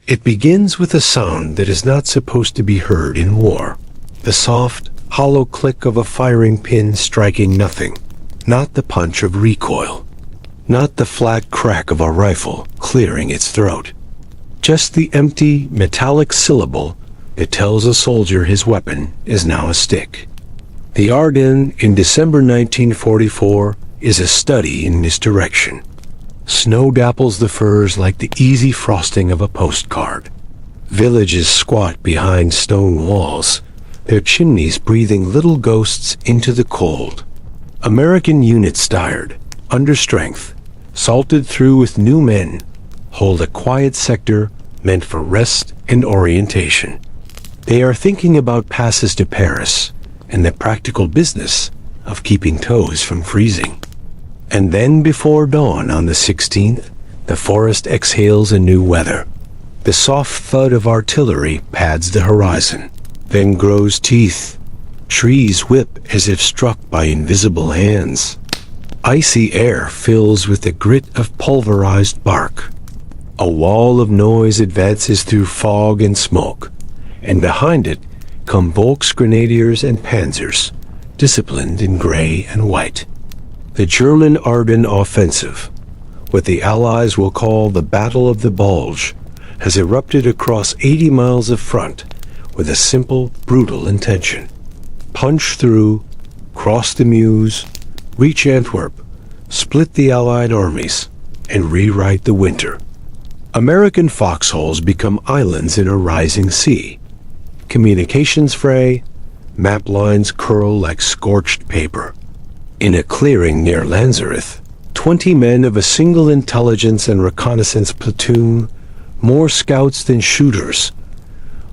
It begins with a sound that is not supposed to be heard in war. The soft, hollow click of a firing pin striking nothing. Not the punch of recoil. Not the flat crack of a rifle clearing its throat. Just the empty, metallic syllable that tells a soldier his weapon is now a stick. The Ardennes in December 1944 is a study in this direction. Snow dapples the firs like the easy frosting of a postcard. Villages squat behind stone walls, their chimneys breathing little ghosts into the cold. American units tired, under strength, salted through with new men, hold a quiet sector meant for rest and orientation. They are thinking about passes to Paris and the practical business of keeping toes from freezing. And then before dawn on the 16th, the forest exhales a new weather. The soft thud of artillery pads the horizon, then grows teeth. Trees whip as if struck by invisible hands. Icy air fills with the grit of pulverized bark. A wall of noise advances through fog and smoke, and behind it come Volksgrenadiers and Panzers, disciplined in gray and white. The German Ardennes Offensive, what the Allies will call the Battle of the Bulge, has erupted across 80 miles of front with a simple, brutal intention. Punch through, cross the Meuse, reach Antwerp, split the Allied armies, and rewrite the winter. American foxholes become islands in a rising sea. Communications fray, map lines curl like scorched paper. In a clearing near Lanzerath, 20 men of a single intelligence and reconnaissance platoon, more scouts than shooters,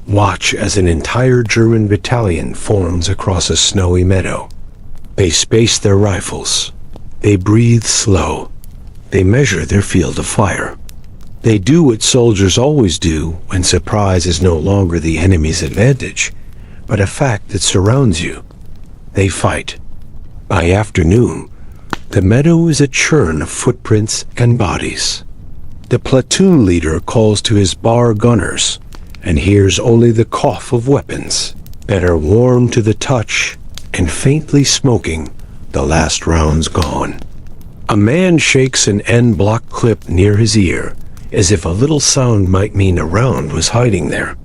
watch as an entire German battalion forms across a snowy meadow. They space their rifles. They breathe slow. They measure their field of fire. They do what soldiers always do when surprise is no longer the enemy's advantage, but a fact that surrounds you. They fight. By afternoon, the meadow is a churn of footprints and bodies. The platoon leader calls to his bar gunners and hears only the cough of weapons that are warm to the touch and faintly smoking, the last rounds gone. A man shakes an en-bloc clip near his ear, as if a little sound might mean a round was hiding there.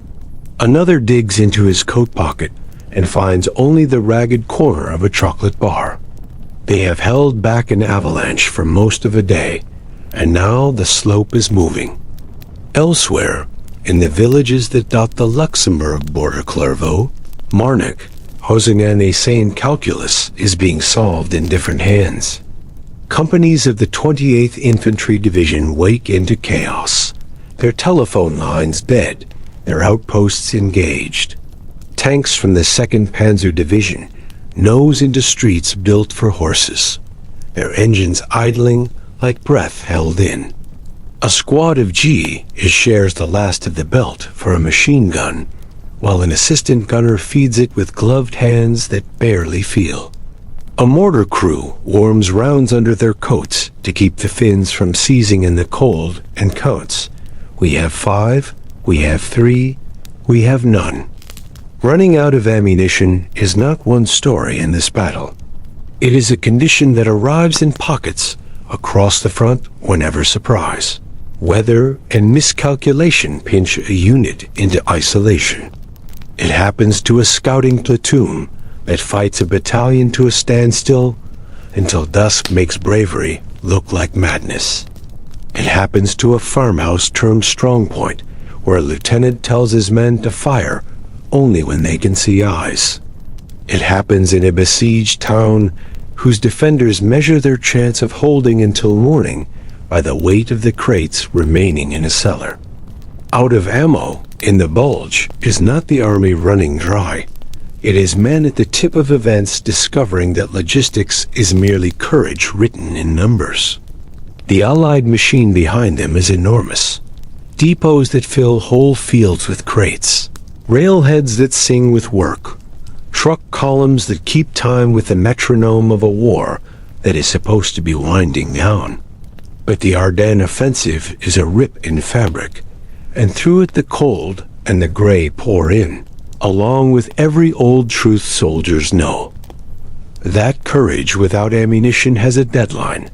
Another digs into his coat pocket and finds only the ragged corner of a chocolate bar. They have held back an avalanche for most of a day, and now the slope is moving. Elsewhere, in the villages that dot the Luxembourg border, Clairvaux, Marnik, Hosingen et Saint Calculus is being solved in different hands. Companies of the 28th Infantry Division wake into chaos, their telephone lines dead, their outposts engaged. Tanks from the 2nd Panzer Division nose into streets built for horses, their engines idling like breath held in. A squad of G shares the last of the belt for a machine gun, while an assistant gunner feeds it with gloved hands that barely feel. A mortar crew warms rounds under their coats to keep the Finns from seizing in the cold and counts. We have 5, we have 3, we have none. Running out of ammunition is not one story in this battle. It is a condition that arrives in pockets across the front whenever surprise, weather, and miscalculation pinch a unit into isolation. It happens to a scouting platoon that fights a battalion to a standstill until dusk makes bravery look like madness. It happens to a farmhouse turned strongpoint, where a lieutenant tells his men to fire only when they can see eyes. It happens in a besieged town whose defenders measure their chance of holding until morning by the weight of the crates remaining in a cellar. Out of ammo in the bulge is not the army running dry. It is men at the tip of events discovering that logistics is merely courage written in numbers. The Allied machine behind them is enormous. Depots that fill whole fields with crates. Railheads that sing with work. Truck columns that keep time with the metronome of a war that is supposed to be winding down. But the Ardennes Offensive is a rip in fabric, and through it the cold and the gray pour in, along with every old truth soldiers know. That courage without ammunition has a deadline,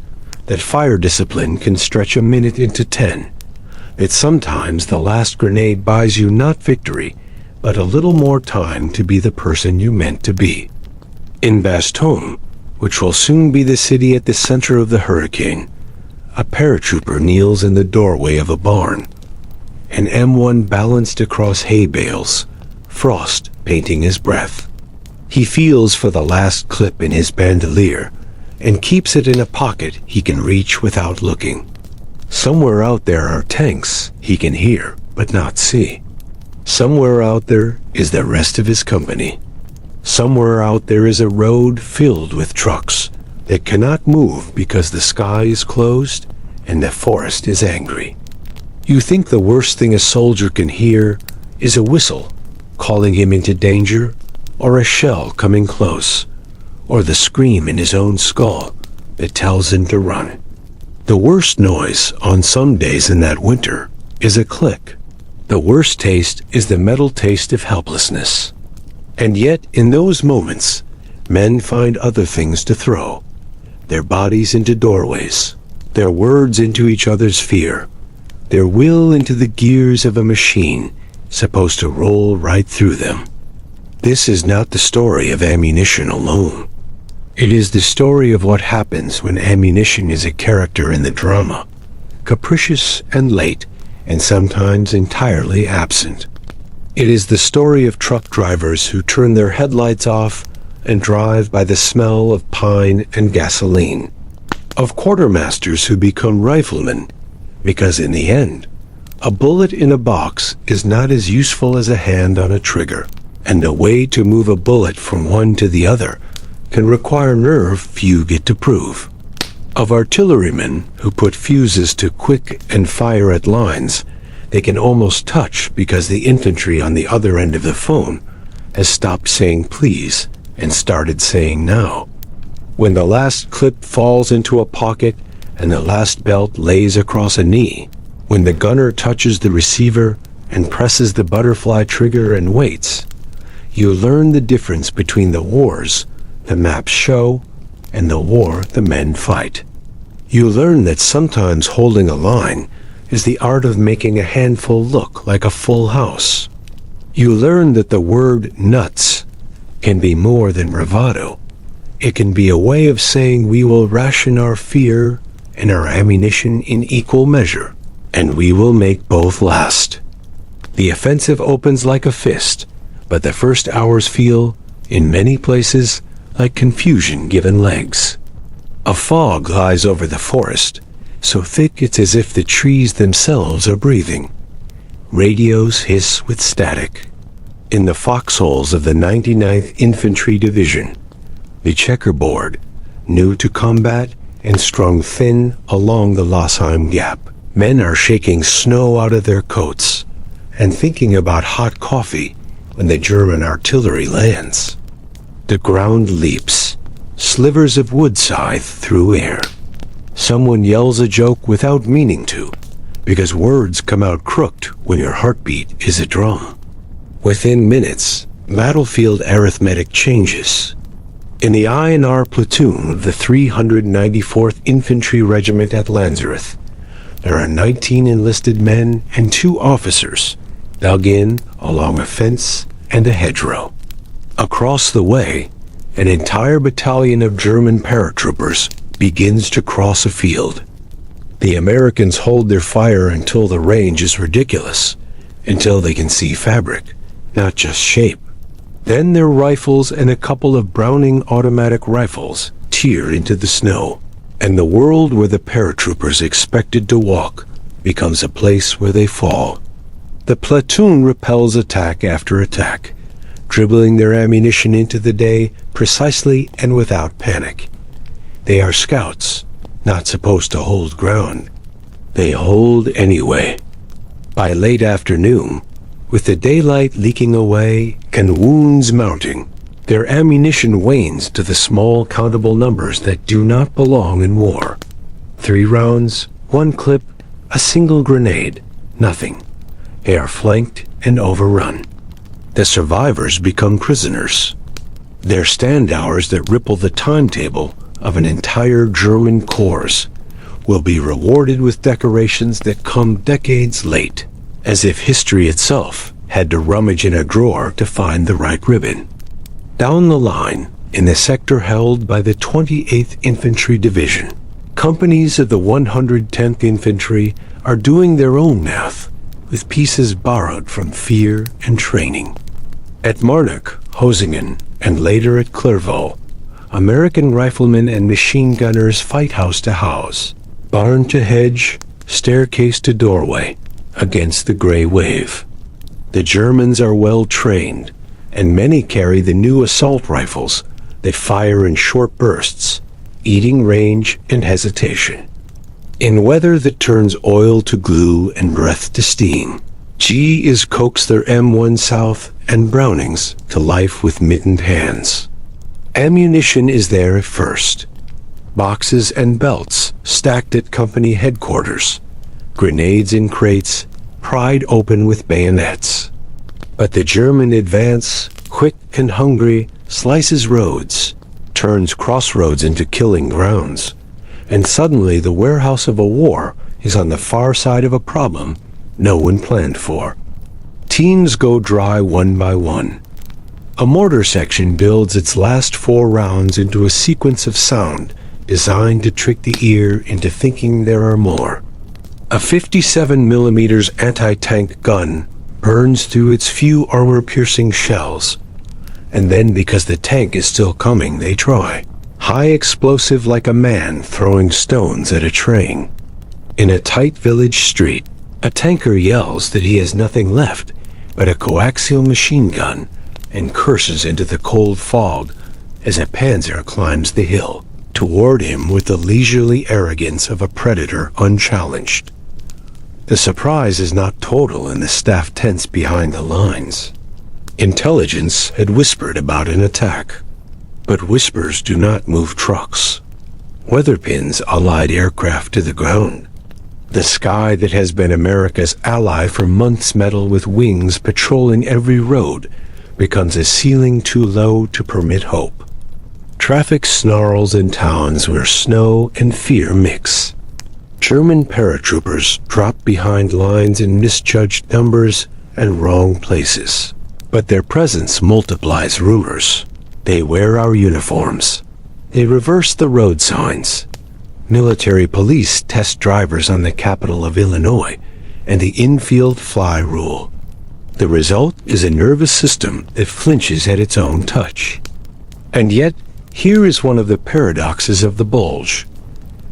that fire discipline can stretch a minute into 10, that sometimes the last grenade buys you not victory, but a little more time to be the person you meant to be. In Bastogne, which will soon be the city at the center of the hurricane, a paratrooper kneels in the doorway of a barn, an M1 balanced across hay bales, frost painting his breath. He feels for the last clip in his bandolier and keeps it in a pocket he can reach without looking. Somewhere out there are tanks he can hear but not see. Somewhere out there is the rest of his company. Somewhere out there is a road filled with trucks that cannot move because the sky is closed and the forest is angry. You think the worst thing a soldier can hear is a whistle calling him into danger, or a shell coming close, or the scream in his own skull that tells him to run. The worst noise on some days in that winter is a click. The worst taste is the metal taste of helplessness. And yet, in those moments, men find other things to throw. Their bodies into doorways, their words into each other's fear, their will into the gears of a machine supposed to roll right through them. This is not the story of ammunition alone. It is the story of what happens when ammunition is a character in the drama, capricious and late, and sometimes entirely absent. It is the story of truck drivers who turn their headlights off and drive by the smell of pine and gasoline, of quartermasters who become riflemen, because in the end, a bullet in a box is not as useful as a hand on a trigger, and the way to move a bullet from one to the other can require nerve few get to prove. Of artillerymen who put fuses to quick and fire at lines they can almost touch because the infantry on the other end of the phone has stopped saying please and started saying now. When the last clip falls into a pocket and the last belt lays across a knee, when the gunner touches the receiver and presses the butterfly trigger and waits, you learn the difference between the wars the maps show and the war the men fight. You learn that sometimes holding a line is the art of making a handful look like a full house. You learn that the word nuts can be more than bravado. It can be a way of saying we will ration our fear and our ammunition in equal measure, and we will make both last. The offensive opens like a fist, but the first hours feel, in many places, like confusion given legs. A fog lies over the forest, so thick it's as if the trees themselves are breathing. Radios hiss with static. In the foxholes of the 99th Infantry Division, the checkerboard, new to combat and strung thin along the Losheim Gap, men are shaking snow out of their coats and thinking about hot coffee when the German artillery lands. The ground leaps, slivers of wood scythe through air. Someone yells a joke without meaning to, because words come out crooked when your heartbeat is a drum. Within minutes, battlefield arithmetic changes. In the I&R platoon of the 394th Infantry Regiment at Lanzerath, there are 19 enlisted men and 2 officers, dug in along a fence and a hedgerow. Across the way, an entire battalion of German paratroopers begins to cross a field. The Americans hold their fire until the range is ridiculous, until they can see fabric, not just shape. Then their rifles and a couple of Browning automatic rifles tear into the snow, and the world where the paratroopers expected to walk becomes a place where they fall. The platoon repels attack after attack, dribbling their ammunition into the day precisely and without panic. They are scouts, not supposed to hold ground. They hold anyway. By late afternoon, with the daylight leaking away and wounds mounting, their ammunition wanes to the small countable numbers that do not belong in war. 3 rounds, 1 clip, a single grenade, nothing. They are flanked and overrun. The survivors become prisoners. Their stand hours that ripple the timetable of an entire German corps will be rewarded with decorations that come decades late, as if history itself had to rummage in a drawer to find the right ribbon. Down the line, in the sector held by the 28th Infantry Division, companies of the 110th Infantry are doing their own math, with pieces borrowed from fear and training. At Marnock, Hosingen, and later at Clairvaux, American riflemen and machine gunners fight house to house, barn to hedge, staircase to doorway, against the gray wave. The Germans are well trained, and many carry the new assault rifles that fire in short bursts, eating range and hesitation. In weather that turns oil to glue and breath to steam, G is coax their M1 South and Brownings to life with mittened hands. Ammunition is there at first. Boxes and belts stacked at company headquarters, grenades in crates, pried open with bayonets. But the German advance, quick and hungry, slices roads, turns crossroads into killing grounds, and suddenly the warehouse of a war is on the far side of a problem no one planned for. Teams go dry one by one. A mortar section builds its last 4 rounds into a sequence of sound designed to trick the ear into thinking there are more. A 57mm anti-tank gun burns through its few armor-piercing shells, and then because the tank is still coming, they try. High explosive like a man throwing stones at a train. In a tight village street, a tanker yells that he has nothing left but a coaxial machine gun and curses into the cold fog as a panzer climbs the hill toward him with the leisurely arrogance of a predator unchallenged. The surprise is not total in the staff tents behind the lines. Intelligence had whispered about an attack, but whispers do not move trucks. Weather pins allied aircraft to the ground. The sky that has been America's ally for months metal with wings patrolling every road becomes a ceiling too low to permit hope. Traffic snarls in towns where snow and fear mix. German paratroopers drop behind lines in misjudged numbers and wrong places. But their presence multiplies rumors. They wear our uniforms. They reverse the road signs. Military police test drivers on the capital of Illinois and the infield fly rule. The result is a nervous system that flinches at its own touch. And yet, here is one of the paradoxes of the Bulge.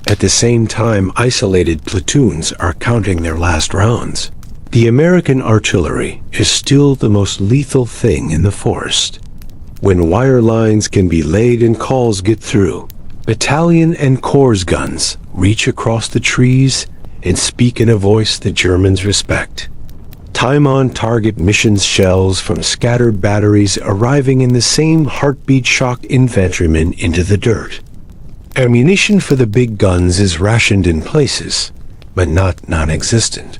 At the same time, isolated platoons are counting their last rounds. The American artillery is still the most lethal thing in the forest. When wire lines can be laid and calls get through, battalion and corps guns reach across the trees and speak in a voice the Germans respect. Time-on-target missions shells from scattered batteries arriving in the same heartbeat-shocked infantrymen into the dirt. Ammunition for the big guns is rationed in places, but not non-existent.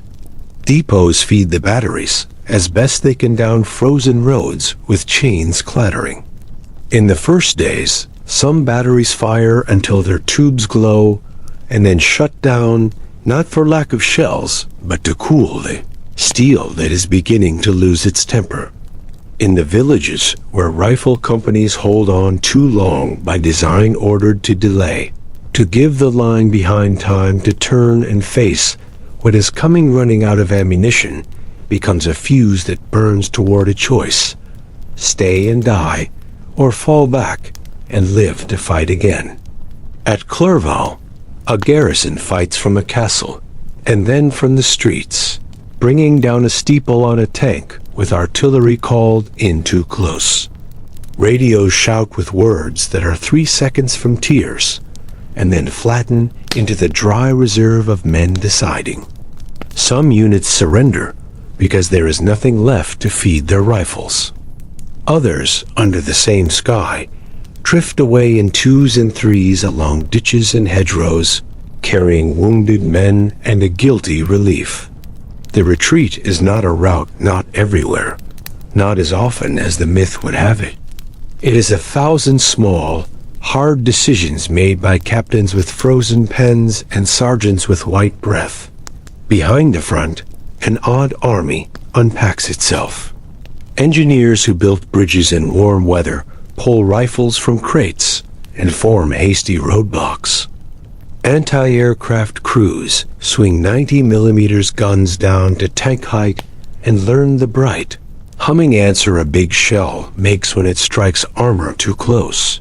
Depots feed the batteries as best they can down frozen roads with chains clattering. In the first days, some batteries fire until their tubes glow and then shut down, not for lack of shells, but to cool the steel that is beginning to lose its temper. In the villages where rifle companies hold on too long by design ordered to delay, to give the line behind time to turn and face what is coming running out of ammunition, becomes a fuse that burns toward a choice: stay and die, or fall back and live to fight again. At Clairvaux, a garrison fights from a castle, and then from the streets, bringing down a steeple on a tank with artillery called in too close. Radios shout with words that are 3 seconds from tears, and then flatten into the dry reserve of men deciding. Some units surrender because there is nothing left to feed their rifles. Others, under the same sky, drift away in 2s and 3s along ditches and hedgerows, carrying wounded men and a guilty relief. The retreat is not a route, not everywhere, not as often as the myth would have it. It is 1,000 small, hard decisions made by captains with frozen pens and sergeants with white breath. Behind the front, an odd army unpacks itself. Engineers who built bridges in warm weather pull rifles from crates and form hasty roadblocks. Anti-aircraft crews swing 90mm guns down to tank height and learn the bright, humming answer a big shell makes when it strikes armor too close.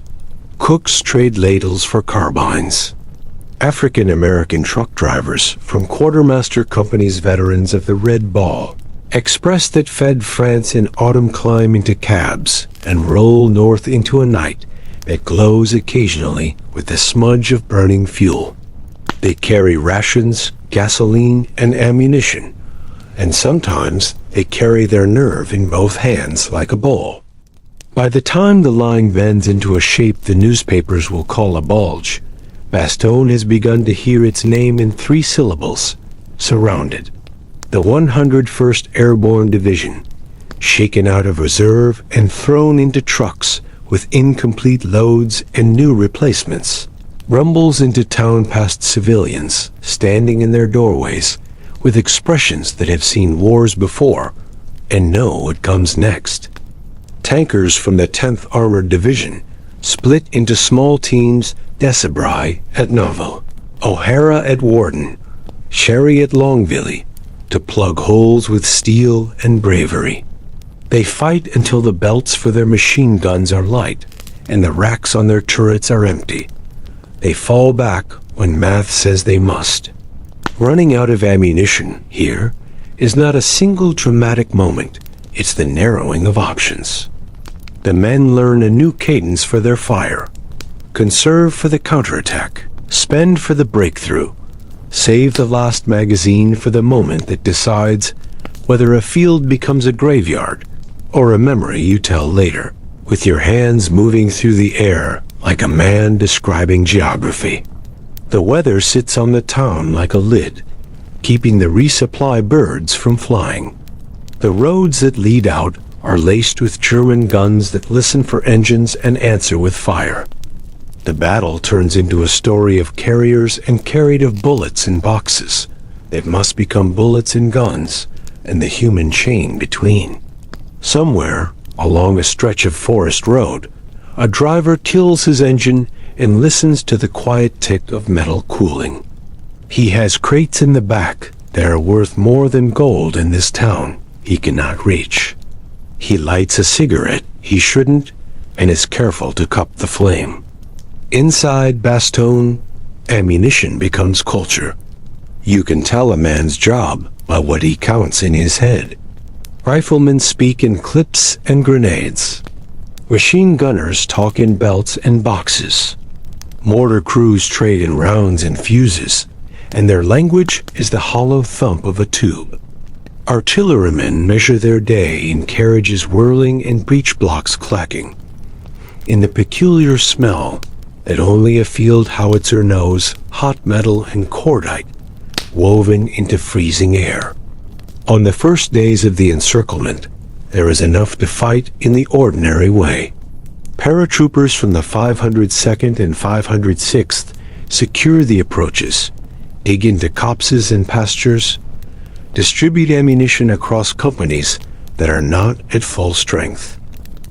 Cooks trade ladles for carbines. African-American truck drivers from quartermaster companies veterans of the Red Ball express that fed France in autumn climb into cabs and roll north into a night that glows occasionally with the smudge of burning fuel. They carry rations, gasoline, and ammunition, and sometimes they carry their nerve in both hands like a bowl. By the time the line bends into a shape the newspapers will call a bulge, Bastogne has begun to hear its name in 3 syllables: surrounded. The 101st Airborne Division, shaken out of reserve and thrown into trucks with incomplete loads and new replacements, rumbles into town past civilians standing in their doorways with expressions that have seen wars before and know what comes next. Tankers from the 10th Armored Division split into small teams: Decibri at Novel, O'Hara at Warden, Sherry at Longville, to plug holes with steel and bravery. They fight until the belts for their machine guns are light and the racks on their turrets are empty. They fall back when math says they must. Running out of ammunition here is not a single dramatic moment, it's the narrowing of options. The men learn a new cadence for their fire. Conserve for the counterattack, spend for the breakthrough, save the last magazine for the moment that decides whether a field becomes a graveyard or a memory you tell later, with your hands moving through the air like a man describing geography. The weather sits on the town like a lid, keeping the resupply birds from flying. The roads that lead out are laced with German guns that listen for engines and answer with fire. The battle turns into a story of carriers and carried of bullets in boxes that must become bullets in guns and the human chain between. Somewhere along a stretch of forest road, a driver tills his engine and listens to the quiet tick of metal cooling. He has crates in the back that are worth more than gold in this town he cannot reach. He lights a cigarette he shouldn't and is careful to cup the flame. Inside Bastogne, ammunition becomes culture. You can tell a man's job by what he counts in his head. Riflemen speak in clips and grenades. Machine gunners talk in belts and boxes. Mortar crews trade in rounds and fuses, and their language is the hollow thump of a tube. Artillerymen measure their day in carriages whirling and breech blocks clacking. In the peculiar smell that only a field howitzer knows, hot metal and cordite woven into freezing air. On the first days of the encirclement, there is enough to fight in the ordinary way. Paratroopers from the 502nd and 506th secure the approaches, dig into copses and pastures, distribute ammunition across companies that are not at full strength.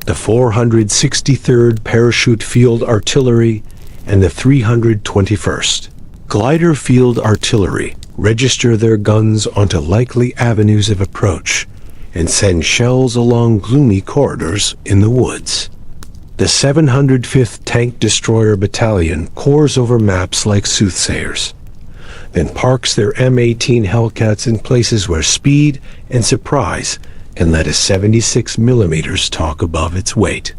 The 463rd Parachute Field Artillery and the 321st Glider Field Artillery register their guns onto likely avenues of approach and send shells along gloomy corridors in the woods. The 705th Tank Destroyer Battalion pores over maps like soothsayers, then parks their M18 Hellcats in places where speed and surprise can let a 76mm talk above its weight.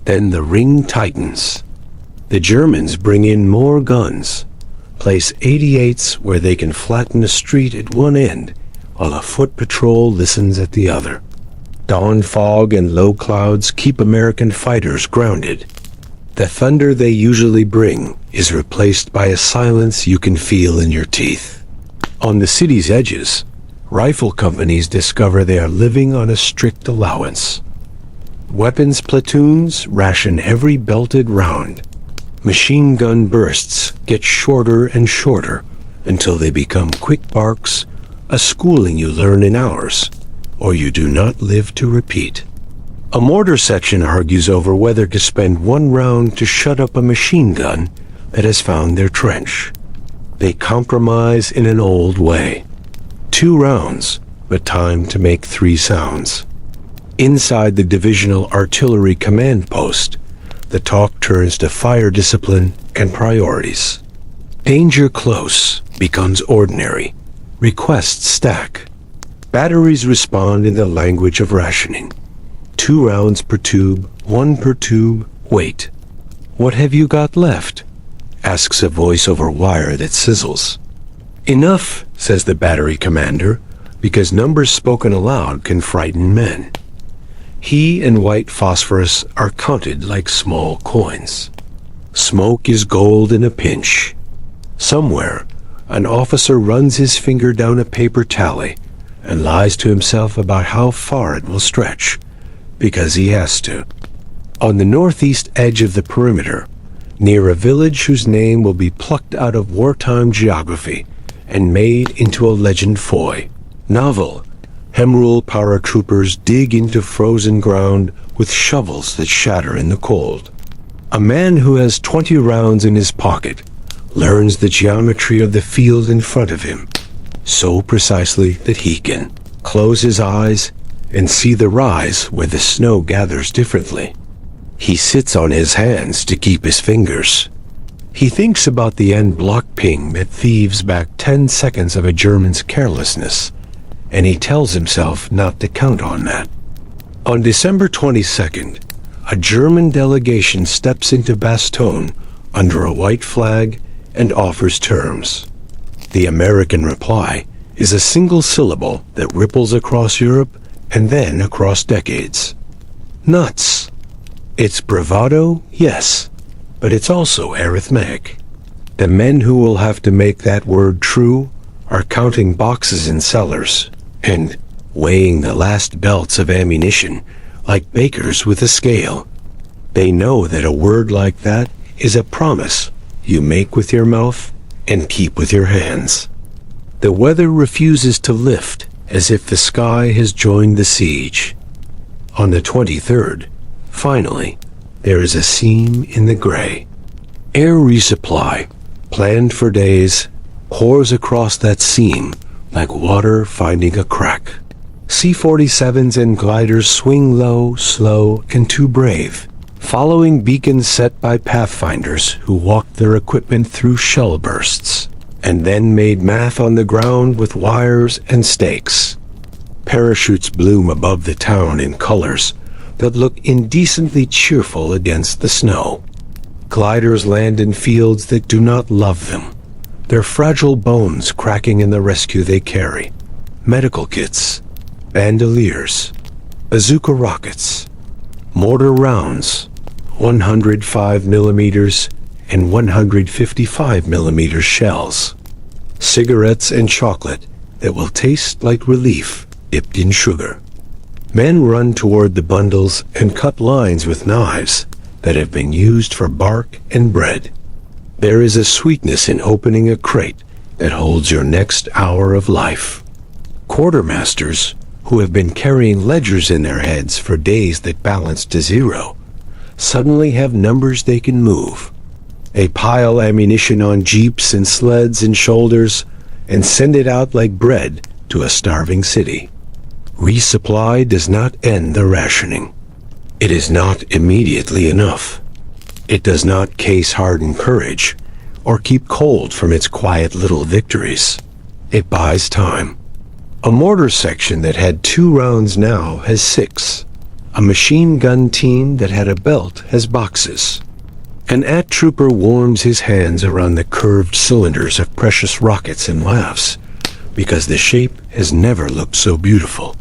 Then the ring tightens. The Germans bring in more guns, place 88s where they can flatten a street at one end, while a foot patrol listens at the other. Dawn fog and low clouds keep American fighters grounded. The thunder they usually bring is replaced by a silence you can feel in your teeth. On the city's edges, Rifle companies discover they are living on a strict allowance. Weapons platoons ration every belted round. Machine gun bursts get shorter and shorter until they become quick barks, a schooling you learn in hours, or you do not live to repeat. A mortar section argues over whether to spend one round to shut up a machine gun that has found their trench. They compromise in an old way. 2 rounds, but time to make 3 sounds. Inside the divisional artillery command post, the talk turns to fire discipline and priorities. Danger close becomes ordinary. Requests stack. Batteries respond in the language of rationing. 2 rounds per tube, 1 per tube, wait. What have you got left? Asks a voice over wire that sizzles. Enough, says the battery commander, because numbers spoken aloud can frighten men. He and white phosphorus are counted like small coins. Smoke is gold in a pinch. Somewhere, an officer runs his finger down a paper tally and lies to himself about how far it will stretch, because he has to. On the northeast edge of the perimeter, near a village whose name will be plucked out of wartime geography and made into a legend foy, novel, Hemrule paratroopers dig into frozen ground with shovels that shatter in the cold. A man who has 20 rounds in his pocket learns the geometry of the field in front of him, so precisely that he can close his eyes and see the rise where the snow gathers differently. He sits on his hands to keep his fingers. He thinks about the end block ping that thieves back 10 seconds of a German's carelessness, and he tells himself not to count on that. On December 22nd, a German delegation steps into Bastogne under a white flag and offers terms. The American reply is a single syllable that ripples across Europe and then across decades. Nuts. It's bravado, yes, but it's also arithmetic. The men who will have to make that word true are counting boxes in cellars and weighing the last belts of ammunition like bakers with a scale. They know that a word like that is a promise you make with your mouth and keep with your hands. The weather refuses to lift as if the sky has joined the siege. On the 23rd, finally, there is a seam in the gray. Air resupply, planned for days, pours across that seam like water finding a crack. C-47s and gliders swing low, slow, and too brave, following beacons set by pathfinders who walked their equipment through shell bursts, and then made math on the ground with wires and stakes. Parachutes bloom above the town in colors that look indecently cheerful against the snow. Gliders land in fields that do not love them, their fragile bones cracking in the rescue they carry. Medical kits, bandoliers, bazooka rockets, mortar rounds, 105 millimeters and 155 millimeter shells, cigarettes and chocolate that will taste like relief dipped in sugar. Men run toward the bundles and cut lines with knives that have been used for bark and bread. There is a sweetness in opening a crate that holds your next hour of life. Quartermasters, who have been carrying ledgers in their heads for days that balance to zero, suddenly have numbers they can move. They pile ammunition on jeeps and sleds and shoulders and send it out like bread to a starving city. Resupply does not end the rationing. It is not immediately enough. It does not case-harden courage or keep cold from its quiet little victories. It buys time. A mortar section that had 2 rounds now has 6. A machine gun team that had a belt has boxes. An AT trooper warms his hands around the curved cylinders of precious rockets and laughs, because the shape has never looked so beautiful.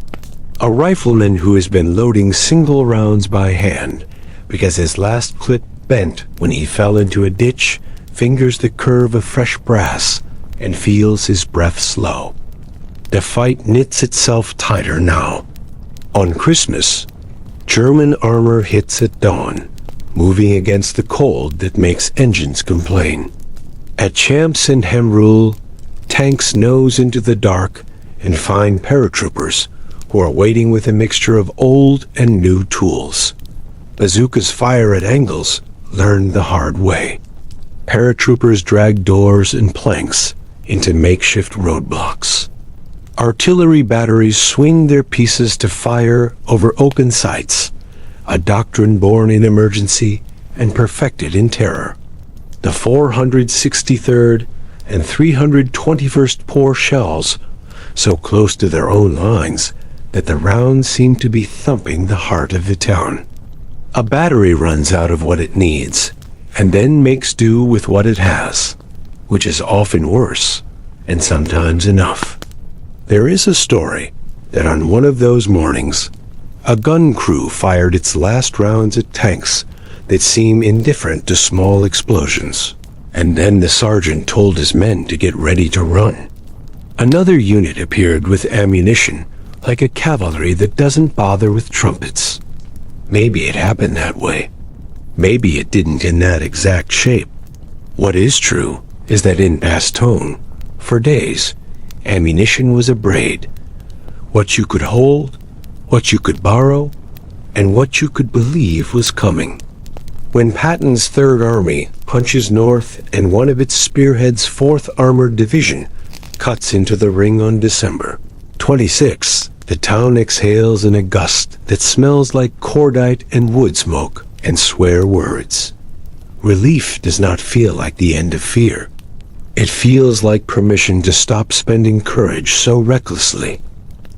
A rifleman who has been loading single rounds by hand, because his last clip bent when he fell into a ditch, fingers the curve of fresh brass and feels his breath slow. The fight knits itself tighter now. On Christmas, German armor hits at dawn, moving against the cold that makes engines complain. At Champs and Hemrule, tanks nose into the dark and find paratroopers who are waiting with a mixture of old and new tools. Bazookas fire at angles, learned the hard way. Paratroopers drag doors and planks into makeshift roadblocks. Artillery batteries swing their pieces to fire over oaken sights, a doctrine born in emergency and perfected in terror. The 463rd and 321st pour shells, so close to their own lines that the rounds seem to be thumping the heart of the town. A battery runs out of what it needs, and then makes do with what it has, which is often worse, and sometimes enough. There is a story that on one of those mornings, a gun crew fired its last rounds at tanks that seem indifferent to small explosions, and then the sergeant told his men to get ready to run. Another unit appeared with ammunition, like a cavalry that doesn't bother with trumpets. Maybe it happened that way. Maybe it didn't in that exact shape. What is true is that in Bastogne, for days, ammunition was a braid. What you could hold, what you could borrow, and what you could believe was coming. When Patton's Third Army punches north and one of its spearhead's 4th Armored Division cuts into the ring on December 26th, the town exhales in a gust that smells like cordite and wood smoke and swear words. Relief does not feel like the end of fear. It feels like permission to stop spending courage so recklessly.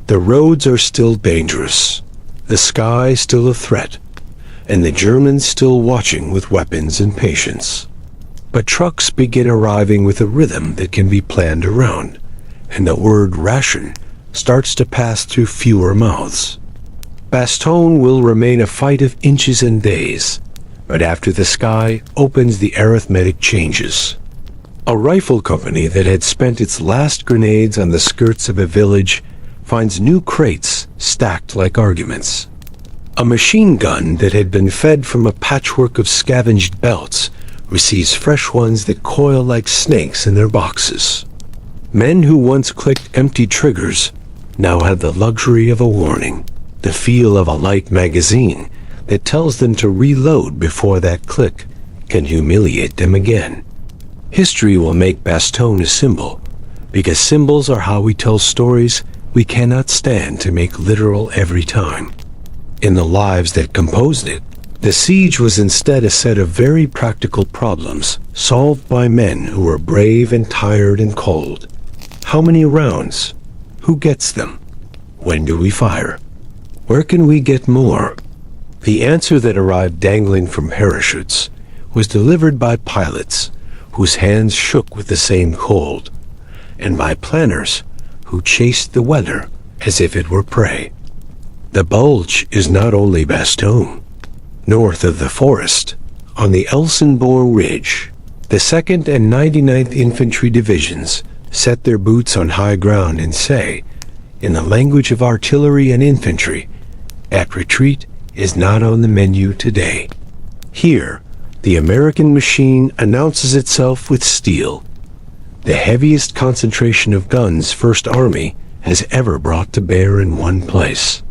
The roads are still dangerous, the sky still a threat, and the Germans still watching with weapons and patience. But trucks begin arriving with a rhythm that can be planned around, and the word ration starts to pass through fewer mouths. Bastogne will remain a fight of inches and days, but after the sky opens, the arithmetic changes. A rifle company that had spent its last grenades on the skirts of a village finds new crates stacked like arguments. A machine gun that had been fed from a patchwork of scavenged belts receives fresh ones that coil like snakes in their boxes. Men who once clicked empty triggers now have the luxury of a warning, the feel of a light magazine that tells them to reload before that click can humiliate them again. History will make Bastogne a symbol, because symbols are how we tell stories we cannot stand to make literal every time. In the lives that composed it, the siege was instead a set of very practical problems solved by men who were brave and tired and cold. How many rounds? Who gets them? When do we fire? Where can we get more? The answer that arrived dangling from parachutes was delivered by pilots whose hands shook with the same cold, and by planners who chased the weather as if it were prey. The bulge is not only Bastogne. North of the forest, on the Elsenborn Ridge, the 2nd and 99th Infantry Divisions set their boots on high ground and say, in the language of artillery and infantry, "At retreat is not on the menu today." Here, the American machine announces itself with steel, the heaviest concentration of guns First Army has ever brought to bear in one place.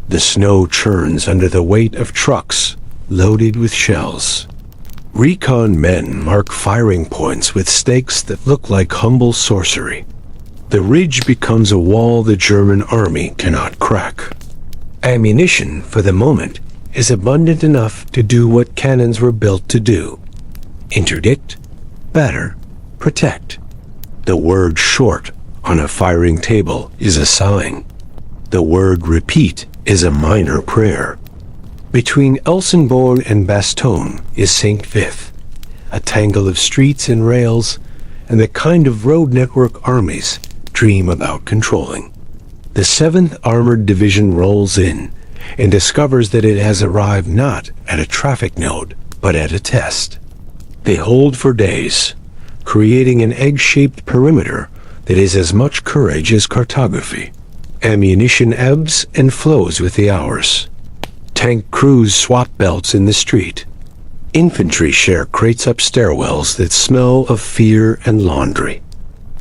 The snow churns under the weight of trucks loaded with shells. Recon men mark firing points with stakes that look like humble sorcery. The ridge becomes a wall the German army cannot crack. Ammunition, for the moment, is abundant enough to do what cannons were built to do: interdict, batter, protect. The word short on a firing table is a sign. The word repeat is a minor prayer. Between Elsenborn and Bastogne is St. Vith, a tangle of streets and rails, and the kind of road network armies dream about controlling. The 7th Armored Division rolls in and discovers that it has arrived not at a traffic node, but at a test. They hold for days, creating an egg-shaped perimeter that is as much courage as cartography. Ammunition ebbs and flows with the hours. Tank crews swap belts in the street. Infantry share crates up stairwells that smell of fear and laundry.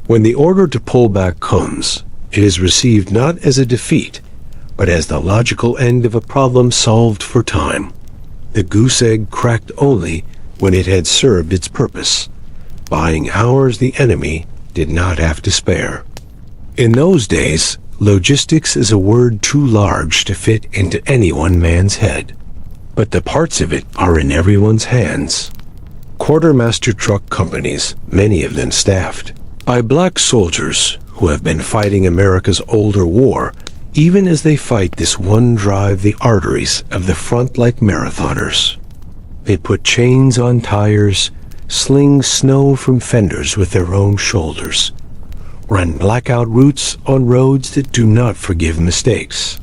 When the order to pull back comes, it is received not as a defeat, but as the logical end of a problem solved for time. The goose egg cracked only when it had served its purpose, buying hours the enemy did not have to spare. In those days, logistics is a word too large to fit into any one man's head, but the parts of it are in everyone's hands. Quartermaster truck companies, many of them staffed by black soldiers who have been fighting America's older war, even as they fight this one drive the arteries of the front like marathoners. They put chains on tires, sling snow from fenders with their own shoulders, run blackout routes on roads that do not forgive mistakes.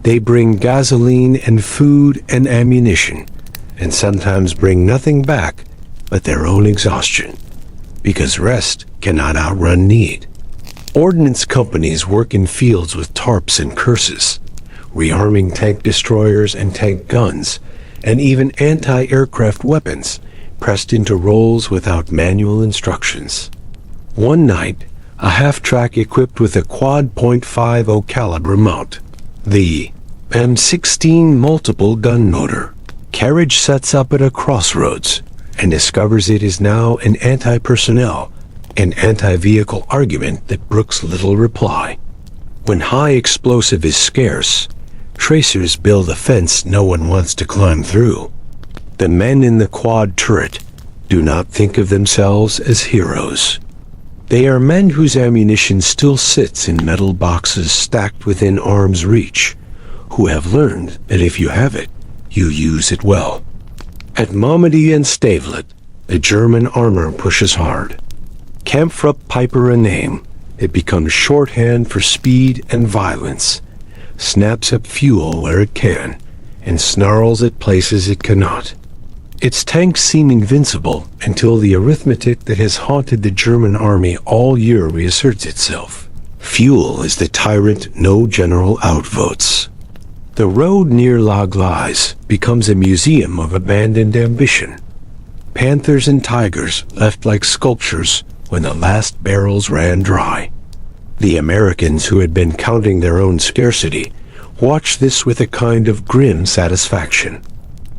They bring gasoline and food and ammunition, and sometimes bring nothing back but their own exhaustion, because rest cannot outrun need. Ordnance companies work in fields with tarps and curses, rearming tank destroyers and tank guns, and even anti-aircraft weapons pressed into rolls without manual instructions. One night, a half-track equipped with a quad .50 caliber mount, the M16 multiple gun motor, carriage sets up at a crossroads and discovers it is now an anti-personnel and anti-vehicle argument that brooks little reply. When high explosive is scarce, tracers build a fence no one wants to climb through. The men in the quad turret do not think of themselves as heroes. They are men whose ammunition still sits in metal boxes stacked within arm's reach, who have learned that if you have it, you use it well. At Malmedy and Stavelot, the German armor pushes hard. Kampfrupp Piper a name, it becomes shorthand for speed and violence, snaps up fuel where it can, and snarls at places it cannot. Its tanks seem invincible until the arithmetic that has haunted the German army all year reasserts itself. Fuel is the tyrant no general outvotes. The road near La Glaise becomes a museum of abandoned ambition. Panthers and tigers left like sculptures when the last barrels ran dry. The Americans who had been counting their own scarcity watched this with a kind of grim satisfaction.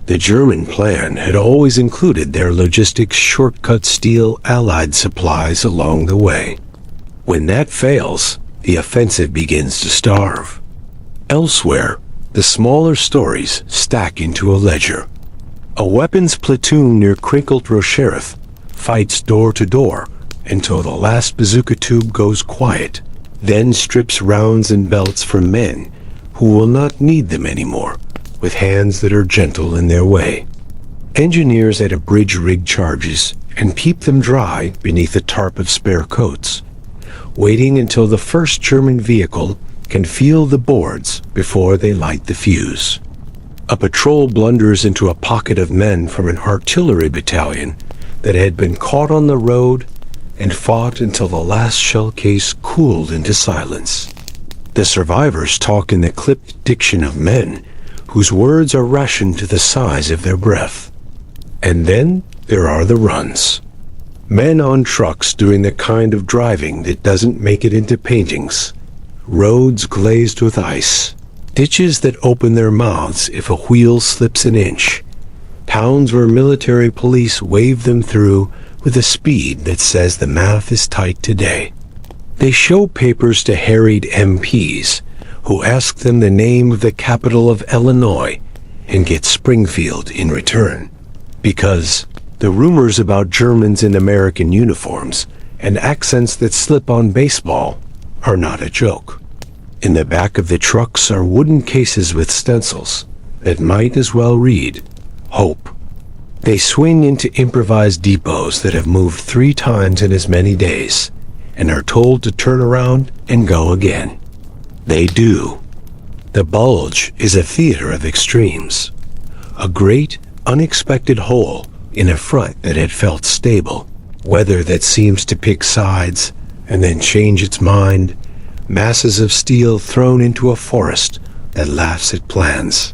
The German plan had always included their logistics shortcut steel Allied supplies along the way. When that fails, the offensive begins to starve. Elsewhere, the smaller stories stack into a ledger. A weapons platoon near Crinkled Rochereth fights door to door until the last bazooka tube goes quiet, then strips rounds and belts from men who will not need them anymore, with hands that are gentle in their way. Engineers at a bridge rig charges and keep them dry beneath a tarp of spare coats, waiting until the first German vehicle can feel the boards before they light the fuse. A patrol blunders into a pocket of men from an artillery battalion that had been caught on the road and fought until the last shell case cooled into silence. The survivors talk in the clipped diction of men whose words are rationed to the size of their breath. And then there are the runs. Men on trucks doing the kind of driving that doesn't make it into paintings. Roads glazed with ice. Ditches that open their mouths if a wheel slips an inch. Towns where military police wave them through with a speed that says the math is tight today. They show papers to harried MPs who ask them the name of the capital of Illinois and get Springfield in return, because the rumors about Germans in American uniforms and accents that slip on baseball are not a joke. In the back of the trucks are wooden cases with stencils that might as well read, Hope. They swing into improvised depots that have moved 3 times in as many days and are told to turn around and go again. They do. The bulge is a theater of extremes. A great, unexpected hole in a front that had felt stable. Weather that seems to pick sides, and then change its mind, masses of steel thrown into a forest that laughs at plans.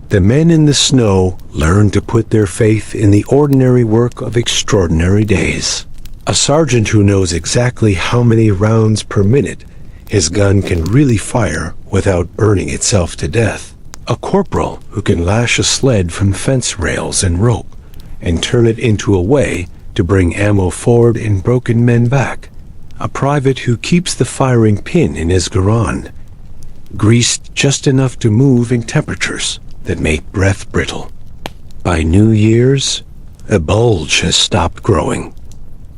The men in the snow learn to put their faith in the ordinary work of extraordinary days. A sergeant who knows exactly how many rounds per minute his gun can really fire without burning itself to death. A corporal who can lash a sled from fence rails and rope and turn it into a way to bring ammo forward and broken men back. A private who keeps the firing pin in his garand, greased just enough to move in temperatures that make breath brittle. By New Year's, a bulge has stopped growing.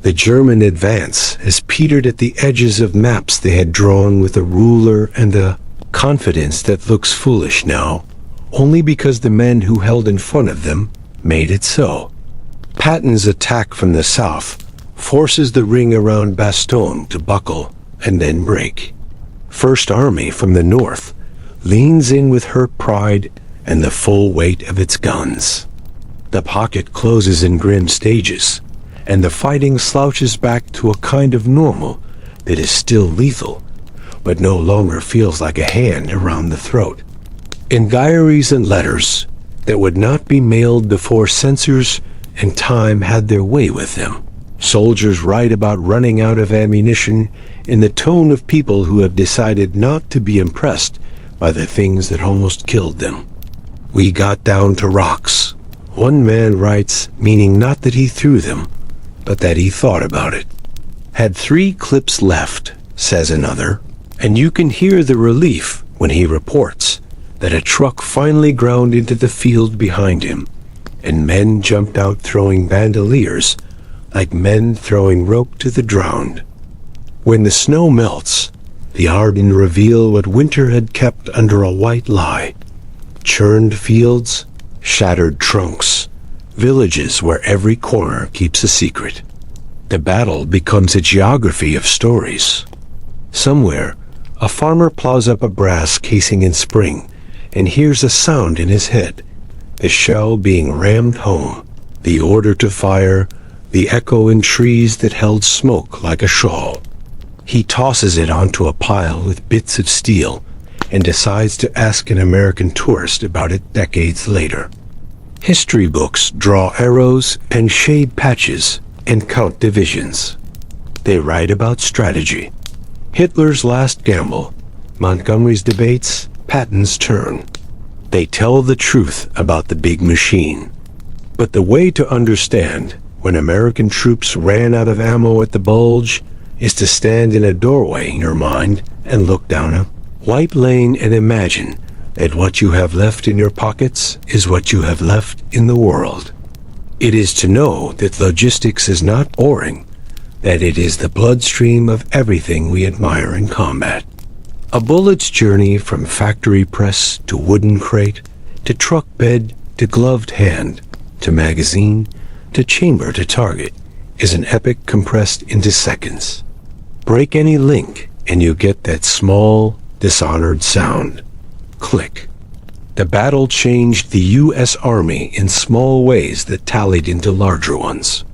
The German advance has petered at the edges of maps they had drawn with a ruler and a confidence that looks foolish now, only because the men who held in front of them made it so. Patton's attack from the south forces the ring around Bastogne to buckle and then break. First Army from the north leans in with her pride and the full weight of its guns. The pocket closes in grim stages, and the fighting slouches back to a kind of normal that is still lethal, but no longer feels like a hand around the throat. In diaries and letters that would not be mailed before censors and time had their way with them, soldiers write about running out of ammunition in the tone of people who have decided not to be impressed by the things that almost killed them. We got down to rocks. One man writes, meaning not that he threw them, but that he thought about it. Had 3 clips left, says another, and you can hear the relief when he reports that a truck finally ground into the field behind him, and men jumped out throwing bandoliers like men throwing rope to the drowned. When the snow melts, the Ardennes reveal what winter had kept under a white lie. Churned fields, shattered trunks, villages where every corner keeps a secret. The battle becomes a geography of stories. Somewhere, a farmer plows up a brass casing in spring and hears a sound in his head, the shell being rammed home, the order to fire, the echo in trees that held smoke like a shawl. He tosses it onto a pile with bits of steel and decides to ask an American tourist about it decades later. History books draw arrows and shade patches and count divisions. They write about strategy. Hitler's last gamble, Montgomery's debates, Patton's turn. They tell the truth about the big machine. But the way to understand when American troops ran out of ammo at the bulge is to stand in a doorway in your mind and look down a white lane and imagine that what you have left in your pockets is what you have left in the world. It is to know that logistics is not boring, that it is the bloodstream of everything we admire in combat. A bullet's journey from factory press to wooden crate, to truck bed, to gloved hand, to magazine, to chamber to target, is an epic compressed into seconds. Break any link and you get that small, dishonored sound. Click. The battle changed the U.S. Army in small ways that tallied into larger ones.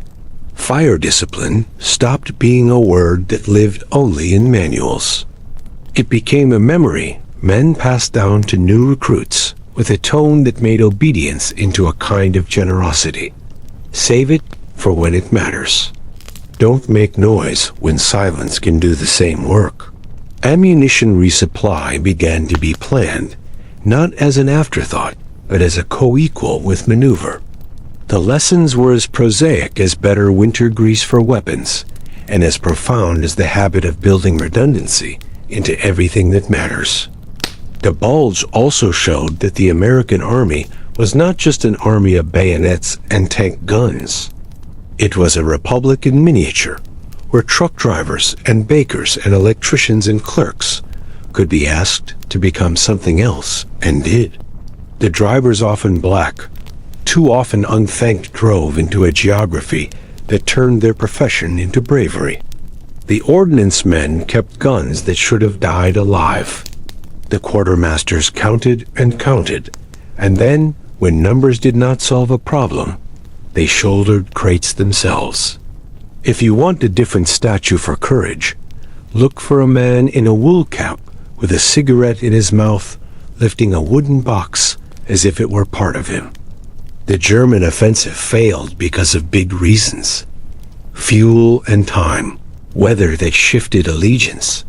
Fire discipline stopped being a word that lived only in manuals. It became a memory men passed down to new recruits with a tone that made obedience into a kind of generosity. Save it for when it matters. Don't make noise when silence can do the same work. Ammunition resupply began to be planned, not as an afterthought, but as a co-equal with maneuver. The lessons were as prosaic as better winter grease for weapons, and as profound as the habit of building redundancy into everything that matters. The bulge also showed that the American Army was not just an army of bayonets and tank guns. It was a republic in miniature, where truck drivers and bakers and electricians and clerks could be asked to become something else, and did. The drivers, often black, too often unthanked, drove into a geography that turned their profession into bravery. The ordnance men kept guns that should have died alive. The quartermasters counted and counted, and then, when numbers did not solve a problem, they shouldered crates themselves. If you want a different statue for courage, look for a man in a wool cap with a cigarette in his mouth, lifting a wooden box as if it were part of him. The German offensive failed because of big reasons: fuel and time, weather that shifted allegiance,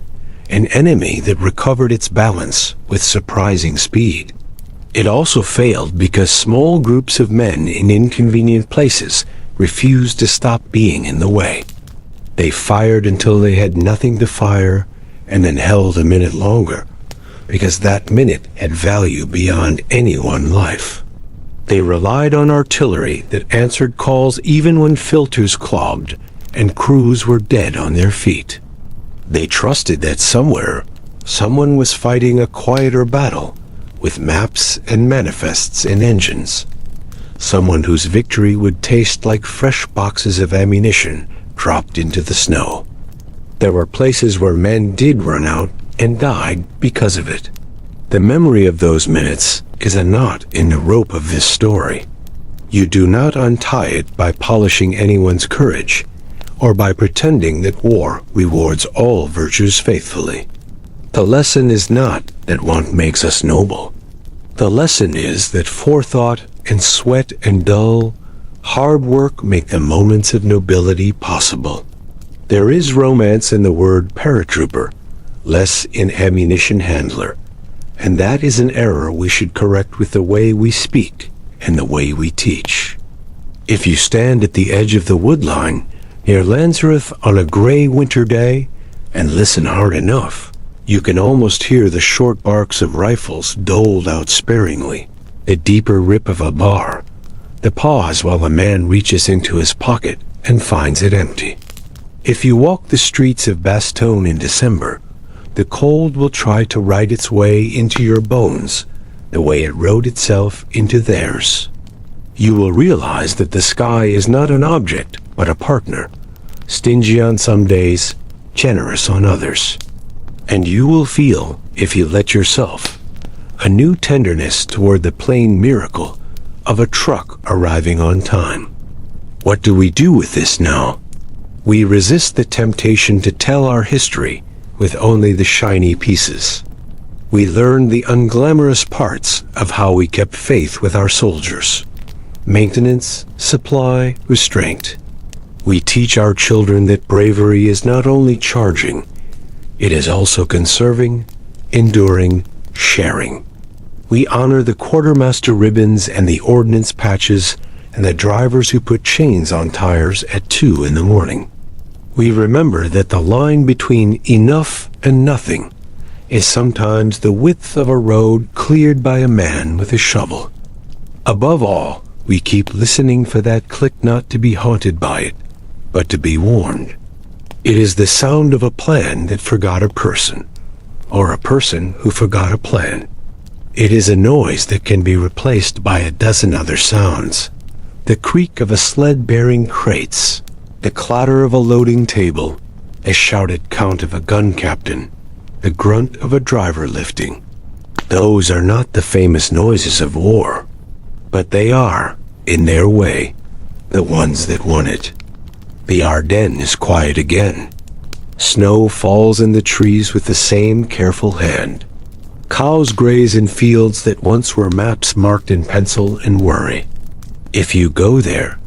an enemy that recovered its balance with surprising speed. It also failed because small groups of men in inconvenient places refused to stop being in the way. They fired until they had nothing to fire, and then held a minute longer, because that minute had value beyond any one life. They relied on artillery that answered calls even when filters clogged and crews were dead on their feet. They trusted that somewhere, someone was fighting a quieter battle with maps and manifests and engines. Someone whose victory would taste like fresh boxes of ammunition dropped into the snow. There were places where men did run out and died because of it. The memory of those minutes is a knot in the rope of this story. You do not untie it by polishing anyone's courage, or by pretending that war rewards all virtues faithfully. The lesson is not that want makes us noble. The lesson is that forethought and sweat and dull, hard work make the moments of nobility possible. There is romance in the word paratrooper, less in ammunition handler, and that is an error we should correct with the way we speak and the way we teach. If you stand at the edge of the wood line near Lanzerath on a gray winter day and listen hard enough, you can almost hear the short barks of rifles doled out sparingly, the deeper rip of a bar, the pause while a man reaches into his pocket and finds it empty. If you walk the streets of Bastogne in December, the cold will try to write its way into your bones the way it wrote itself into theirs. You will realize that the sky is not an object, but a partner, stingy on some days, generous on others. And you will feel, if you let yourself, a new tenderness toward the plain miracle of a truck arriving on time. What do we do with this now? We resist the temptation to tell our history with only the shiny pieces. We learn the unglamorous parts of how we kept faith with our soldiers: maintenance, supply, restraint. We teach our children that bravery is not only charging, it is also conserving, enduring, sharing. We honor the quartermaster ribbons and the ordnance patches and the drivers who put chains on tires at 2 in the morning. We remember that the line between enough and nothing is sometimes the width of a road cleared by a man with a shovel. Above all, we keep listening for that click not to be haunted by it, but to be warned. It is the sound of a plan that forgot a person, or a person who forgot a plan. It is a noise that can be replaced by a dozen other sounds: the creak of a sled bearing crates, the clatter of a loading table, a shouted count of a gun captain, the grunt of a driver lifting. Those are not the famous noises of war, but they are, in their way, the ones that won it. The Ardennes is quiet again. Snow falls in the trees with the same careful hand. Cows graze in fields that once were maps marked in pencil and worry. If you go there,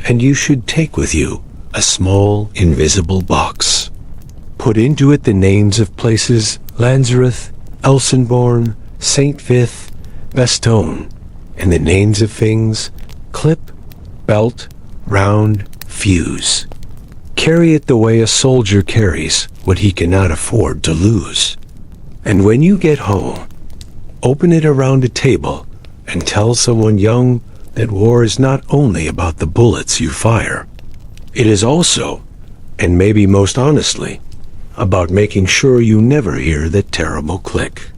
and you should take with you a small, invisible box. Put into it the names of places: Lanzerath, Elsenborn, St. Vith, Bastogne, and the names of things: clip, belt, round, fuse. Carry it the way a soldier carries what he cannot afford to lose. And when you get home, open it around a table and tell someone young that war is not only about the bullets you fire. It is also, and maybe most honestly, about making sure you never hear that terrible click.